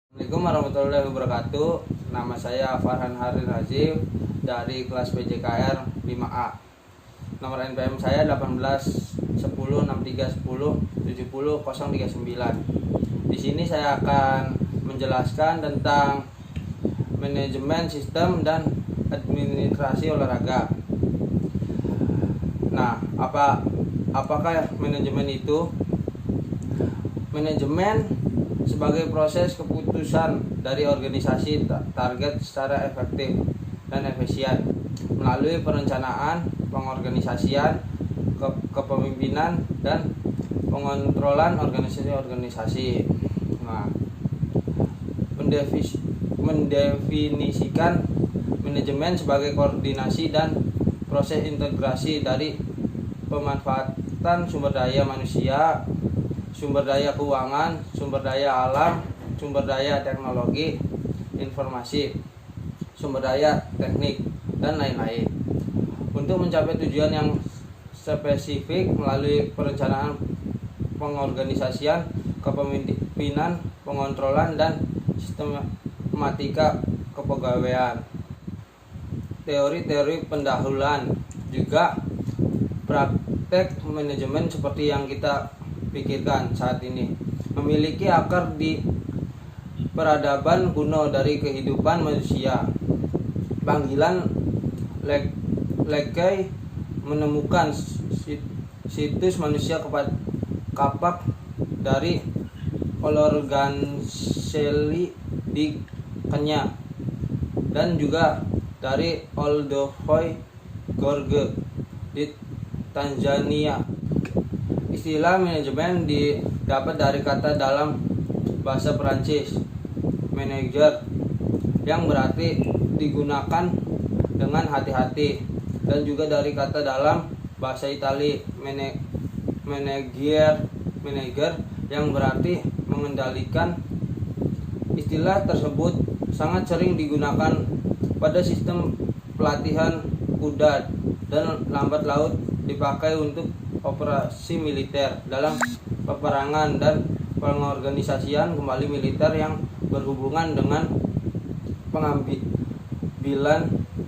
Assalamualaikum warahmatullahi wabarakatuh. Nama saya Farhan Harin Hazim dari kelas PJKR 5A. Nomor NPM saya 18 10 63 10 70 039. Di sini saya akan menjelaskan tentang manajemen sistem dan administrasi olahraga. Nah, apakah manajemen itu? Manajemen sebagai proses keputusan dari organisasi target secara efektif dan efisien melalui perencanaan, pengorganisasian, kepemimpinan, dan pengontrolan organisasi-organisasi. Nah, mendefinisikan manajemen sebagai koordinasi dan proses integrasi dari pemanfaatan sumber daya manusia, sumber daya keuangan, sumber daya alam, sumber daya teknologi, informasi, sumber daya teknik, dan lain-lain. Untuk mencapai tujuan yang spesifik melalui perencanaan, pengorganisasian, kepemimpinan, pengontrolan, dan sistematika kepegawaian. Teori-teori pendahuluan juga praktek manajemen seperti yang kita pikirkan saat ini memiliki akar di peradaban kuno dari kehidupan manusia. Panggilan Leakey menemukan situs manusia kapak dari Olorganseli di Kenya dan juga dari Olduvai Gorge di Tanzania. Istilah manajemen didapat dari kata dalam bahasa Perancis manager, yang berarti digunakan dengan hati-hati, dan juga dari kata dalam bahasa Italia manager, yang berarti mengendalikan. Istilah tersebut sangat sering digunakan pada sistem pelatihan kuda dan lambat laut, dipakai untuk operasi militer dalam peperangan dan pengorganisasian kembali militer yang berhubungan dengan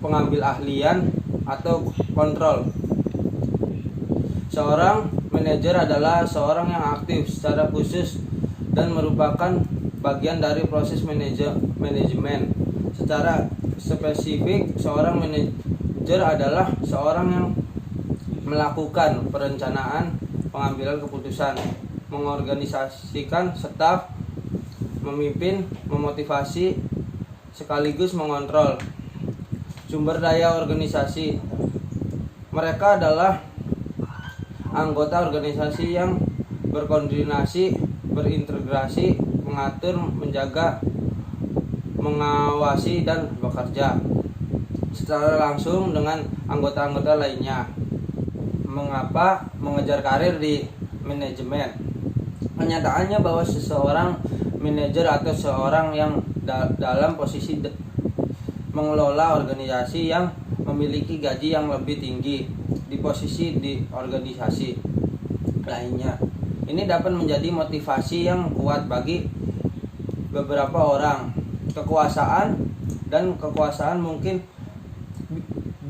pengambil ahlian atau kontrol. Seorang manajer adalah seorang yang aktif secara khusus dan merupakan bagian dari proses manajemen. Secara spesifik, seorang manajer adalah seorang yang melakukan perencanaan, pengambilan keputusan, mengorganisasikan staf, memimpin, memotivasi, sekaligus mengontrol sumber daya organisasi. Mereka adalah anggota organisasi yang berkoordinasi, berintegrasi, mengatur, menjaga, mengawasi, dan bekerja secara langsung dengan anggota-anggota lainnya. Mengapa mengejar karir di manajemen? Kenyataannya bahwa seseorang manajer atau seorang yang dalam posisi mengelola organisasi yang memiliki gaji yang lebih tinggi di posisi di organisasi lainnya. Ini dapat menjadi motivasi yang kuat bagi beberapa orang. Kekuasaan mungkin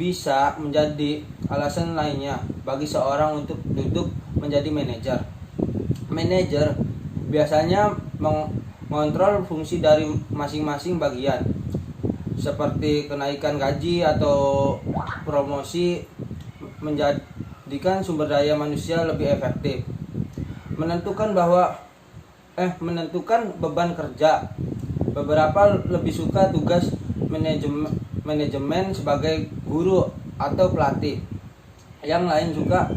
bisa menjadi alasan lainnya bagi seorang untuk duduk menjadi manajer. Manajer biasanya mengontrol fungsi dari masing-masing bagian, seperti kenaikan gaji atau promosi, menjadikan sumber daya manusia lebih efektif, menentukan beban kerja. Beberapa lebih suka tugas manajemen sebagai guru atau pelatih. Yang lain juga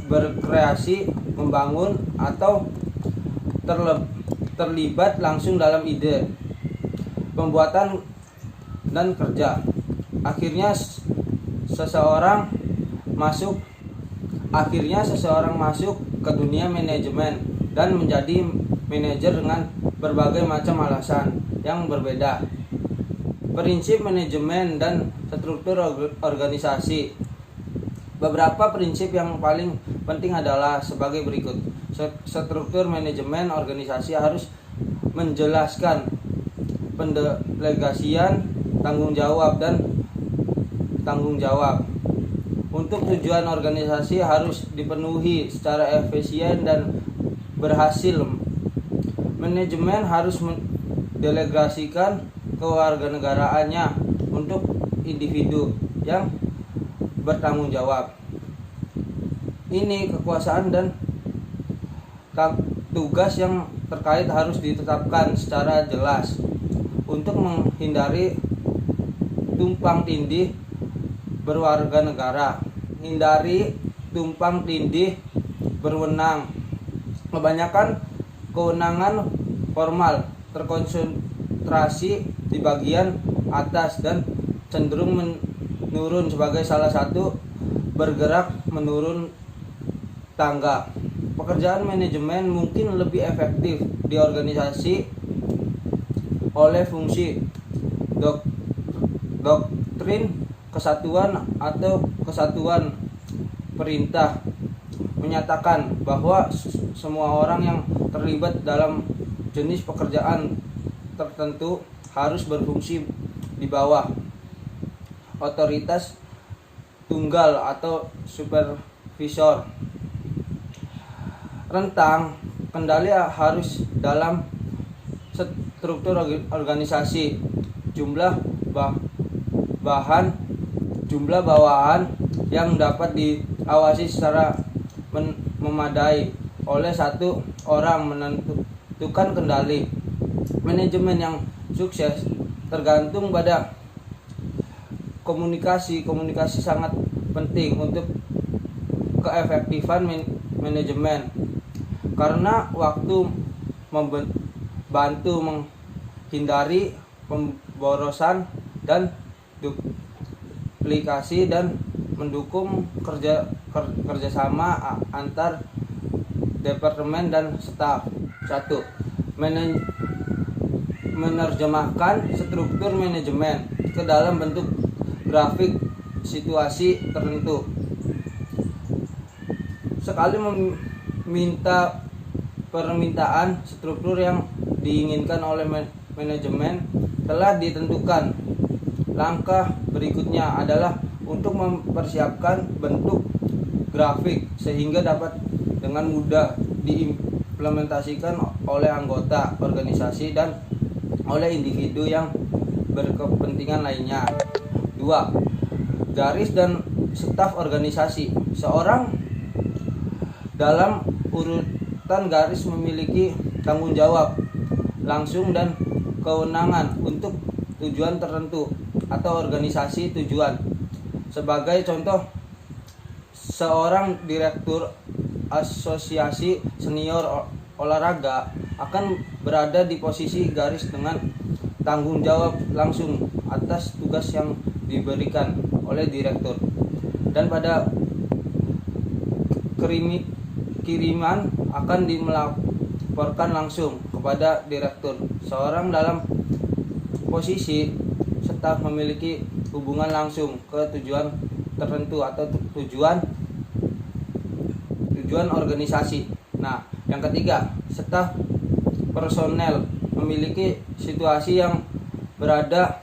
berkreasi, membangun, atau terlibat langsung dalam ide, pembuatan, dan kerja. Akhirnya seseorang masuk ke dunia manajemen dan menjadi manajer dengan berbagai macam alasan yang berbeda. Prinsip manajemen dan struktur organisasi. Beberapa prinsip yang paling penting adalah sebagai berikut. Struktur manajemen organisasi harus menjelaskan pendelegasian tanggung jawab dan tanggung jawab. Untuk tujuan organisasi harus dipenuhi secara efisien dan berhasil. Manajemen harus mendelegasikan kewarganegaraannya untuk individu yang bertanggung jawab. Ini kekuasaan dan tugas yang terkait harus ditetapkan secara jelas untuk menghindari tumpang tindih berwarga negara. Hindari tumpang tindih berwenang. Kebanyakan kewenangan formal terkonsentrasi di bagian atas dan cenderung menurun sebagai salah satu bergerak menurun tangga. Pekerjaan manajemen mungkin lebih efektif di organisasi oleh fungsi doktrin kesatuan atau kesatuan perintah menyatakan bahwa semua orang yang terlibat dalam jenis pekerjaan tertentu harus berfungsi di bawah otoritas tunggal atau supervisor. Rentang kendali harus dalam struktur organisasi. Jumlah bawahan yang dapat diawasi secara memadai oleh satu orang menentukan kendali. Manajemen yang sukses tergantung pada komunikasi sangat penting untuk keefektifan manajemen, karena waktu membantu menghindari pemborosan dan duplikasi dan mendukung kerjasama antar departemen dan staf. 1. Menerjemahkan struktur manajemen ke dalam bentuk grafik situasi tertentu. Sekali meminta permintaan struktur yang diinginkan oleh manajemen telah ditentukan. Langkah berikutnya adalah untuk mempersiapkan bentuk grafik sehingga dapat dengan mudah diimplementasikan oleh anggota organisasi dan oleh individu yang berkepentingan lainnya. 2. Garis dan staf organisasi. Seorang dalam urutan garis memiliki tanggung jawab langsung dan kewenangan untuk tujuan tertentu atau organisasi tujuan. Sebagai contoh, seorang direktur asosiasi senior olahraga akan berada di posisi garis dengan tanggung jawab langsung atas tugas yang diberikan oleh direktur, dan pada kiriman akan dimelaporkan langsung kepada direktur. Seorang dalam posisi staf memiliki hubungan langsung ke tujuan tertentu atau tujuan organisasi. Nah, yang ketiga, staf personel memiliki situasi yang berada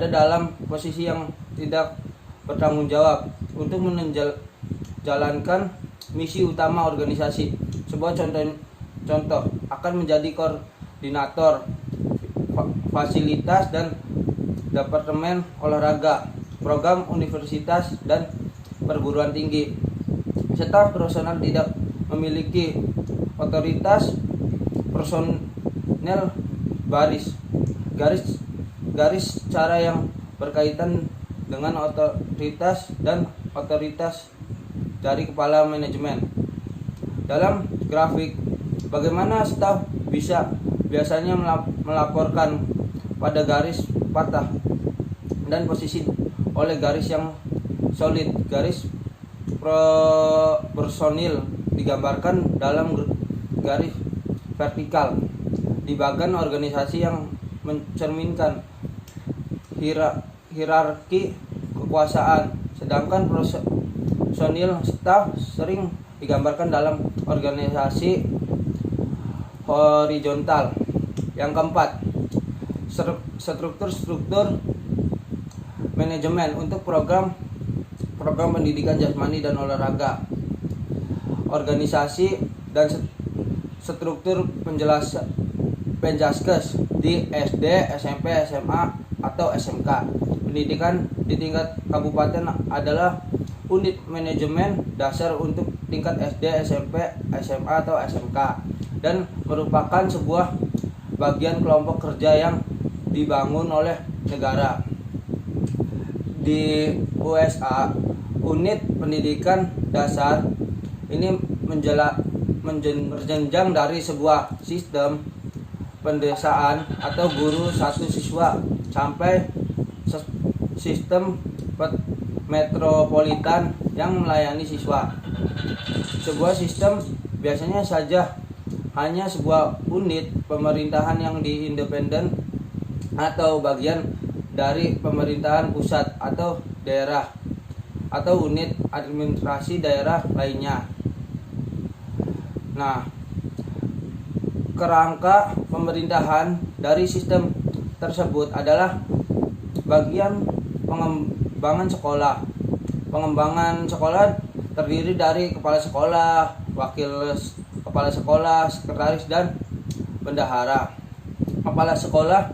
dalam posisi yang tidak bertanggung jawab untuk menjalankan misi utama organisasi. Sebuah contoh akan menjadi koordinator fasilitas dan departemen olahraga, program universitas dan perguruan tinggi. Staf personel tidak memiliki otoritas personel garis cara yang berkaitan dengan otoritas dan otoritas dari kepala manajemen. Dalam grafik, bagaimana staf biasanya melaporkan pada garis patah dan posisi oleh garis yang solid. Garis personil digambarkan dalam garis vertikal di bagian organisasi yang mencerminkan hierarki kekuasaan, sedangkan personil staf sering digambarkan dalam organisasi horizontal. Yang keempat, struktur manajemen untuk program pendidikan jasmani dan olahraga, organisasi dan struktur penjaskes di SD, SMP, SMA atau SMK. Pendidikan di tingkat kabupaten adalah unit manajemen dasar untuk tingkat SD, SMP, SMA atau SMK dan merupakan sebuah bagian kelompok kerja yang dibangun oleh negara. Di USA, unit pendidikan dasar ini berjenjang dari sebuah sistem pendesaan atau guru satu siswa sampai sistem metropolitan yang melayani siswa. Sebuah sistem biasanya saja hanya sebuah unit pemerintahan yang independen atau bagian dari pemerintahan pusat atau daerah atau unit administrasi daerah lainnya. Nah, kerangka pemerintahan dari sistem tersebut adalah bagian pengembangan sekolah. Pengembangan sekolah terdiri dari kepala sekolah, wakil kepala sekolah, sekretaris, dan bendahara. Kepala sekolah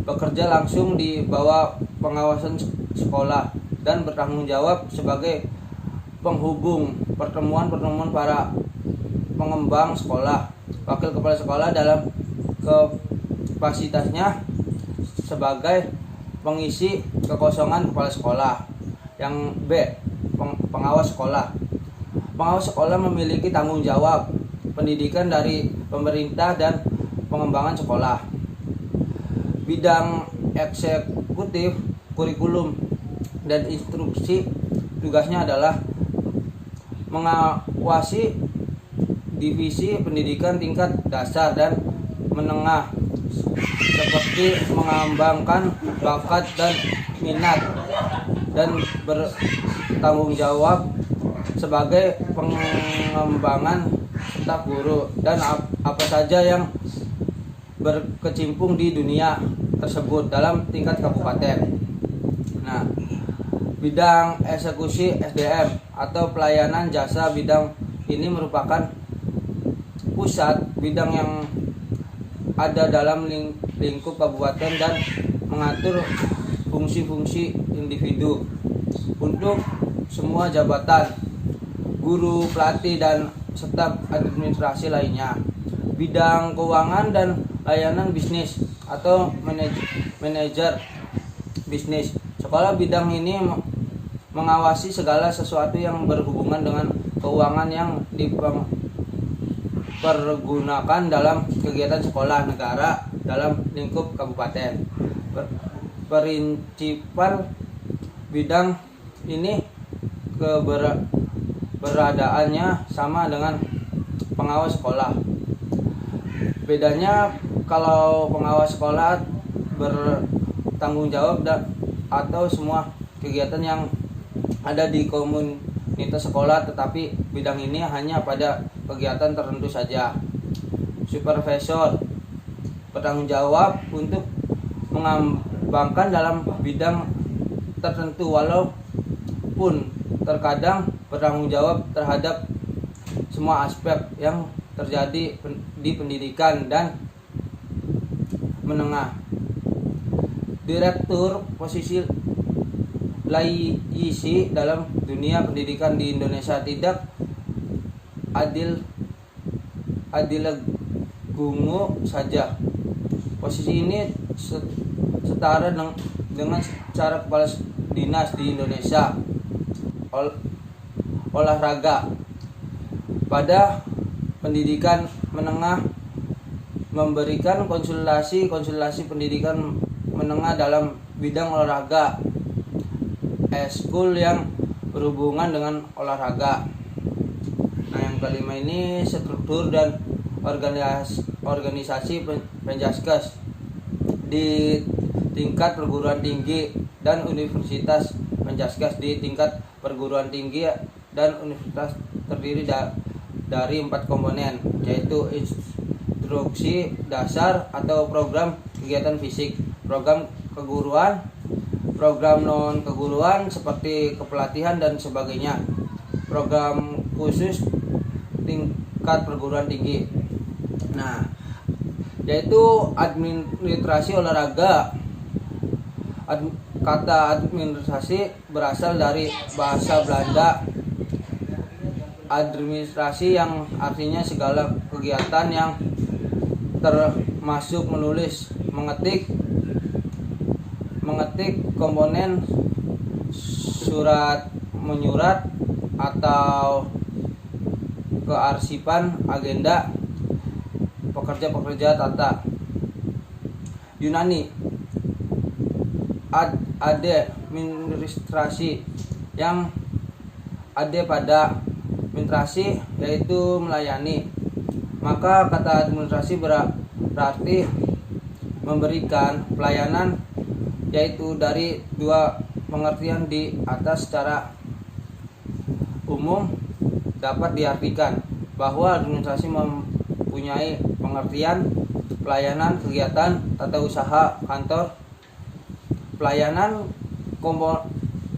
bekerja langsung di bawah pengawasan sekolah dan bertanggung jawab sebagai penghubung pertemuan para pengembang sekolah. Wakil kepala sekolah dalam kapasitasnya sebagai pengisi kekosongan kepala sekolah. Yang B, pengawas sekolah. Pengawas sekolah memiliki tanggung jawab pendidikan dari pemerintah dan pengembangan sekolah. Bidang eksekutif, kurikulum, dan instruksi tugasnya adalah mengawasi divisi pendidikan tingkat dasar dan menengah seperti mengembangkan bakat dan minat, dan bertanggung jawab sebagai pengembangan staf guru dan apa saja yang berkecimpung di dunia tersebut dalam tingkat kabupaten. Nah, bidang eksekusi SDM atau pelayanan jasa, bidang ini merupakan pusat bidang yang ada dalam lingkup kabupaten dan mengatur fungsi-fungsi individu untuk semua jabatan, guru, pelatih, dan staf administrasi lainnya. Bidang keuangan dan layanan bisnis atau manajer bisnis. Sekolah bidang ini mengawasi segala sesuatu yang berhubungan dengan keuangan yang dipergunakan dalam kegiatan sekolah negara dalam lingkup kabupaten. Prinsipal bidang ini keberadaannya sama dengan pengawas sekolah. Bedanya kalau pengawas sekolah bertanggung jawab atau semua kegiatan yang ada di komunitas sekolah, tetapi bidang ini hanya pada kegiatan tertentu saja. Supervisor bertanggung jawab untuk mengembangkan dalam bidang tertentu, walaupun terkadang bertanggung jawab terhadap semua aspek yang terjadi di pendidikan dan menengah. Direktur posisi laisi dalam dunia pendidikan di Indonesia tidak adil gungu saja. Posisi ini setara dengan cara kepala dinas di Indonesia. Olahraga pada pendidikan menengah memberikan konsultasi pendidikan menengah dalam bidang olahraga, eskul yang berhubungan dengan olahraga. Nah, yang kelima ini struktur dan organisasi penjaskes di tingkat perguruan tinggi dan universitas. Penjaskes di tingkat perguruan tinggi dan universitas terdiri dari 4 komponen, yaitu instruksi dasar atau program kegiatan fisik, program keguruan, program non keguruan seperti kepelatihan dan sebagainya, program khusus tingkat perguruan tinggi. Nah, yaitu administrasi olahraga. Kata administrasi berasal dari bahasa Belanda administrasi yang artinya segala kegiatan yang termasuk menulis, mengetik komponen surat menyurat atau kearsipan agenda pekerja tata. Yunani administrasi yang ada pada administrasi yaitu melayani. Maka kata administrasi berarti memberikan pelayanan, yaitu dari dua pengertian di atas. Secara umum dapat diartikan bahwa administrasi mempunyai pengertian pelayanan kegiatan tata usaha kantor, pelayanan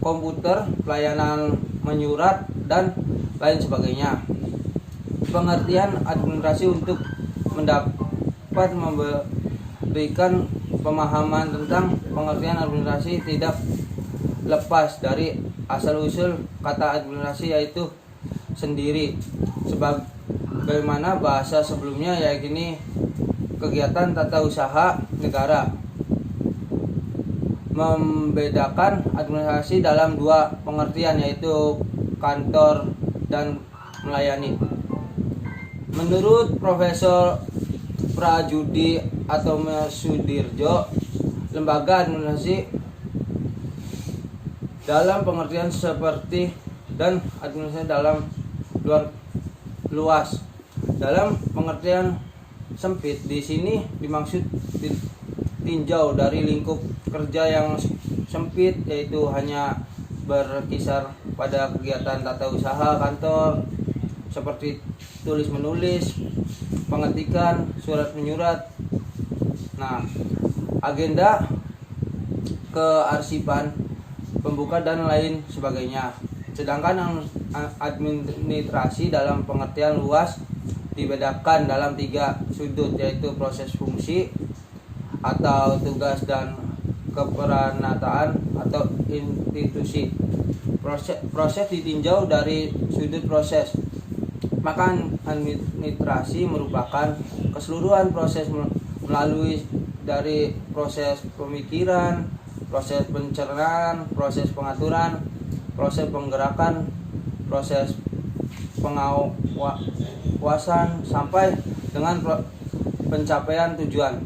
komputer, pelayanan menyurat, dan lain sebagainya. Pengertian administrasi untuk mendapat memberikan pemahaman tentang pengertian administrasi tidak lepas dari asal-usul kata administrasi, yaitu sendiri sebagaimana bahasa sebelumnya, yaitu kegiatan tata usaha negara. Membedakan administrasi dalam dua pengertian, yaitu kantor dan melayani. Menurut Profesor Prajudi atau Sudirjo, lembaga administrasi dalam pengertian seperti dan administrasi dalam luas. Dalam pengertian sempit di sini dimaksud tinjau dari lingkup kerja yang sempit, yaitu hanya berkisar pada kegiatan tata usaha kantor seperti tulis menulis, pengetikan, surat menyurat, agenda, kearsipan, pembuka, dan lain sebagainya. Sedangkan administrasi dalam pengertian luas dibedakan dalam tiga sudut, yaitu proses fungsi atau tugas dan keperanatan atau institusi. Proses ditinjau dari sudut proses, maka administrasi merupakan keseluruhan proses melalui dari proses pemikiran, proses pencernaan, proses pengaturan, proses penggerakan, proses pengawasan sampai dengan pencapaian tujuan.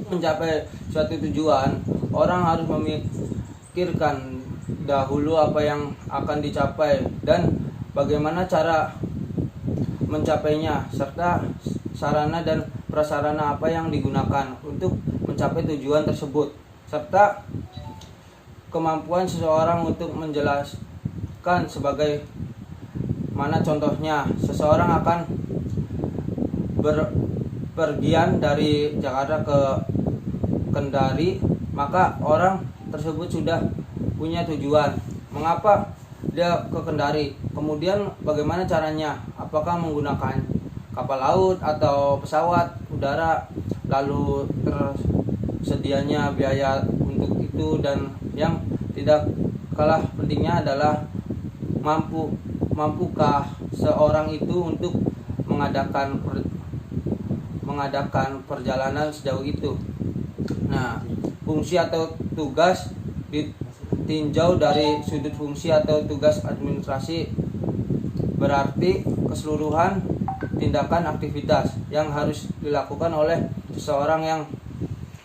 Mencapai suatu tujuan, orang harus memikirkan dahulu apa yang akan dicapai dan bagaimana cara mencapainya, serta sarana dan prasarana apa yang digunakan untuk mencapai tujuan tersebut, serta kemampuan seseorang untuk menjelaskan sebagai mana. Contohnya, seseorang akan berpergian dari Jakarta ke Kendari, maka orang tersebut sudah punya tujuan mengapa dia ke Kendari, kemudian bagaimana caranya, apakah menggunakan kapal laut atau pesawat udara, lalu tersedianya biaya untuk itu, dan yang tidak kalah pentingnya adalah mampukah seorang itu untuk mengadakan perjalanan sejauh itu. Fungsi atau tugas ditinjau dari sudut fungsi atau tugas administrasi, berarti keseluruhan tindakan aktivitas yang harus dilakukan oleh seseorang yang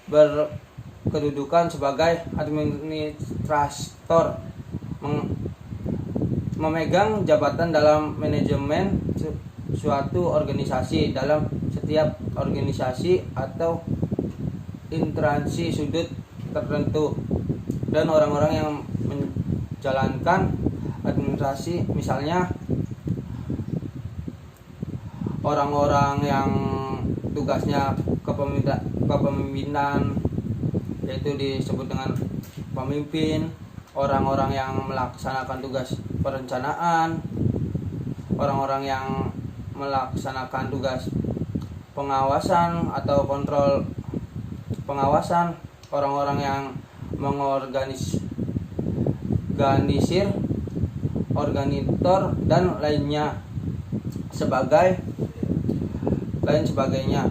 berkedudukan sebagai administrator, memegang jabatan dalam manajemen suatu organisasi. Dalam setiap organisasi atau instansi sudut tertentu, dan orang-orang yang menjalankan administrasi, misalnya orang-orang yang tugasnya kepemimpinan, yaitu disebut dengan pemimpin, orang-orang yang melaksanakan tugas perencanaan, orang-orang yang melaksanakan tugas pengawasan atau kontrol pengawasan, orang-orang yang mengorganisir, organitor dan sebagainya.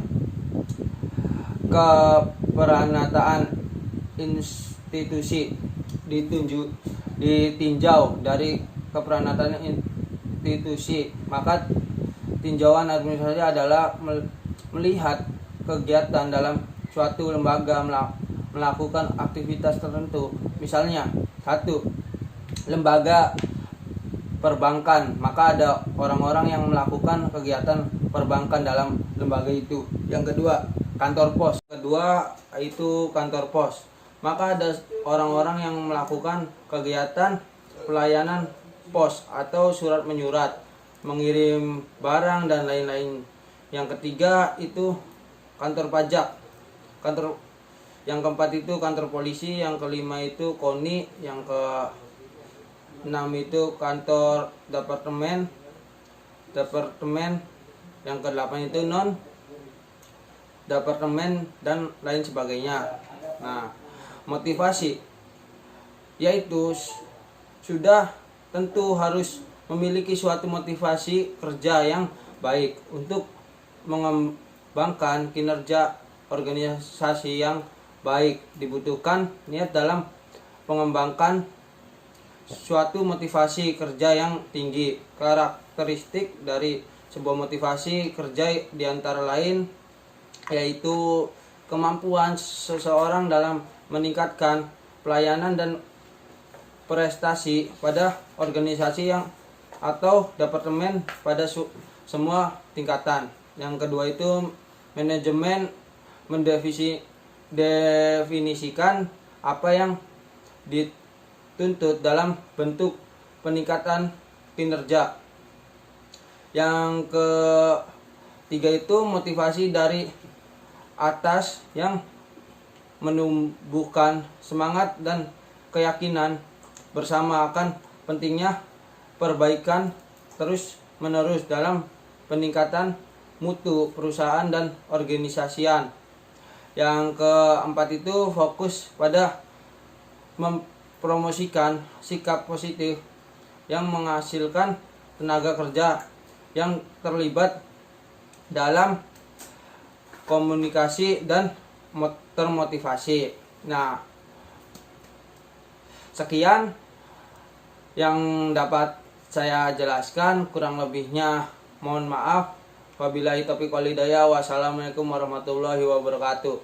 Keperanatan institusi ditinjau dari keperanatan institusi, maka tinjauan administrasi adalah melihat kegiatan dalam suatu lembaga melakukan aktivitas tertentu. Misalnya, 1. Lembaga perbankan, maka ada orang-orang yang melakukan kegiatan perbankan dalam lembaga itu. Yang kedua, kantor pos. Kedua itu kantor pos, maka ada orang-orang yang melakukan kegiatan pelayanan pos atau surat menyurat, mengirim barang dan lain-lain. Yang ketiga itu kantor pajak. Yang keempat itu kantor polisi, yang kelima itu KONI, yang keenam itu kantor departemen, yang kedelapan itu non departemen dan lain sebagainya. Nah, motivasi yaitu sudah tentu harus memiliki suatu motivasi kerja yang baik untuk mengembangkan kinerja organisasi yang baik. Dibutuhkan niat dalam mengembangkan suatu motivasi kerja yang tinggi. Karakteristik dari sebuah motivasi kerja diantara lain yaitu kemampuan seseorang dalam meningkatkan pelayanan dan prestasi pada organisasi yang atau departemen pada semua tingkatan. Yang kedua itu manajemen mendefinisikan apa yang dituntut dalam bentuk peningkatan kinerja. Yang ketiga itu motivasi dari atas yang menumbuhkan semangat dan keyakinan bersama akan pentingnya perbaikan terus menerus dalam peningkatan mutu perusahaan dan organisasian. Yang keempat itu fokus pada mempromosikan sikap positif yang menghasilkan tenaga kerja yang terlibat dalam komunikasi dan termotivasi. Nah, sekian yang dapat saya jelaskan, kurang lebihnya mohon maaf. Wabillahi taufiq wal hidayah. Wassalamualaikum warahmatullahi wabarakatuh.